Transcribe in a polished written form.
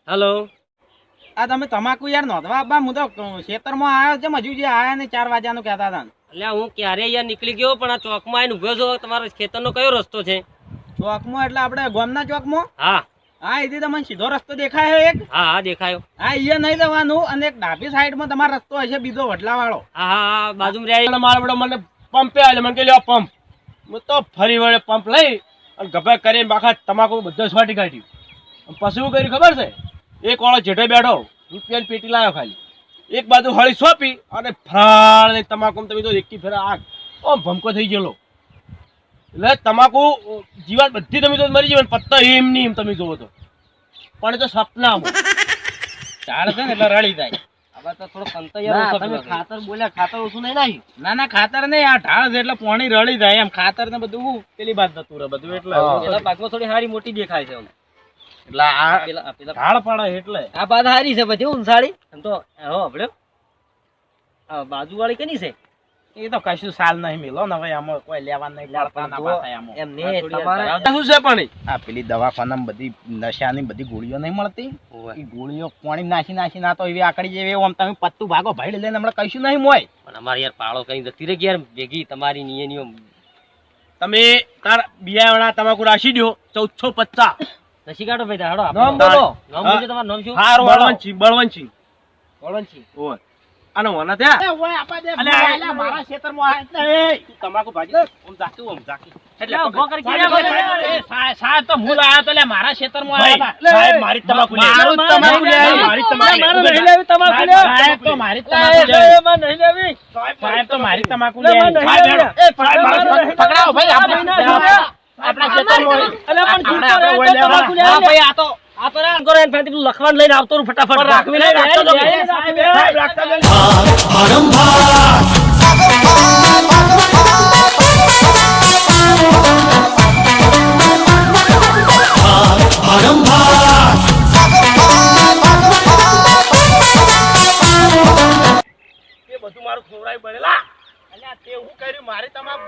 Hello. આ તમે તમાકુ યાર નોંધવા આપવા હું તો ખેતરમાં આવ્યો છે હજુ જે આયા ને 4 વાગ્યાનું કહેતા હતા એટલે હું ક્યારે યાર નીકળી ગયો પણ આ ચોકમાં આવીને ઉભો છો. તમારા ખેતરનો કયો રસ્તો છે? ચોકમાં એટલે આપણે ગામના ચોકમાં હા હા એથી તમને સીધો રસ્તો દેખાય છે એક હા હા દેખાયો. હા અહીંયા નહીં જવાનું અને એક ડાબી સાઈડમાં તમારો રસ્તો હશે બીજો વડલા વાળો. હા હા હા બાજુમાં રહ્યા. મારા વડે મને પંપે આલે મને કે લ્યો પંપ. હું તો ફરી વડે પંપ લઈ અને ગભા કરીને બાખા તમાકુ બધો છવાટી કાઢ્યું. પછી શું કર્યું ખબર છે? એક વાળો જેઠે બેઠો રૂપિયાની પેટી લાવ્યો ખાલી એક બાજુ હળી સોંપી અને ફરાળ ને તમાકુ તમે તો એકી ફેરા આગ ઓમ ભમકો થઈ ગયેલો. એટલે તમાકુ જીવાત બધી તમે તો મરી જાય પત્તા એમ નહીં એમ તમે જોવો તો પણ એ તો સપનામાં ઝાડ છે ને એટલે રળી જાય. હવે તો થોડો ના, કંતૈયા તમે ખાતર બોલ્યા ખાતર ઓછું નહીં નાખ્યું. ના ના ખાતર નહીં આ ઢાળ છે એટલે પાણી રળી જાય એમ ખાતર ને બધું પેલી બાદ જતું રહે બધું એટલે પેલા પાકમાં થોડી હારી મોટી દેખાય છે આમ. એટલે આ પેલા ઢાળ પડે એટલે આ બાદ હારી છે બધી ઊંસાળી એમ તો હો આ બાજુ વાળી કેની છે? એ તો કશું સાલ નહીં મિલો ને હવે આમાં કોઈ લેવા નહીં પડતા ના પાછા આમાં. એમ ને તમારે શું છે પણ આ પેલી દવાખાનામાં બધી નશાની બધી ગોળીઓ નહીં મળતી એ ગોળીઓ પાણી નાખી ના તો એવી આકડી જેવી આમ તમે પત્તું ભાગો ભાઈ લઈને હમણાં કશું નહીં મોય. પણ અમારે યાર પાળો કઈ જતી રહી યાર ભેગી તમારી નિયનીઓ. તમે તાર બિયાવણા તમાકુ રાશી દો 1450. નસી કાઢો ભાઈ હાડો નામ બોલો. નામ બોલજો તમારું નામ શું? હાર બળવંતસિંહ બળવંતસિંહ. ઓળંચી. ઓય આનો વના ત્યાં એ ઓય આપા દે અલે, અલે મારા ખેતરમાં આ એટલે એ તું તમાકુ ભાજી ઓમ જાતું ઓમ જાકી એટલે ઉભો કરી સાહેબ તો હું લાયો તો લે મારા ખેતરમાં આવ્યા હતા. સાહેબ મારી તમાકુ લે મારું જ તમાકુ લે. મારી તમાકુ લે. મારું નહીં લેવી તમાકુ લે. સાહેબ તો મારી જ તમાકુ લે. એમાં નહીં લેવી. સાહેબ તો મારી તમાકુ લે. એમાં નહીં સાહેબ, લેવી. એ પકડાવો ભાઈ આપણા ખેતરમાં અલે પણ તું તો આપણે રહે તો તમાકુ લે. હા ભાઈ આ તો અંકો રે ફાટી પેલું લખવાનું લઈને આવતો રહું ફટાફટ રાખવી નહીં, રાખતો જાઉં. સાહેબ, રાખતા જાઉં. એ બધું મારું ખોરાય બનેલા અલ્યા તે હું કર્યું મારી તમાકુ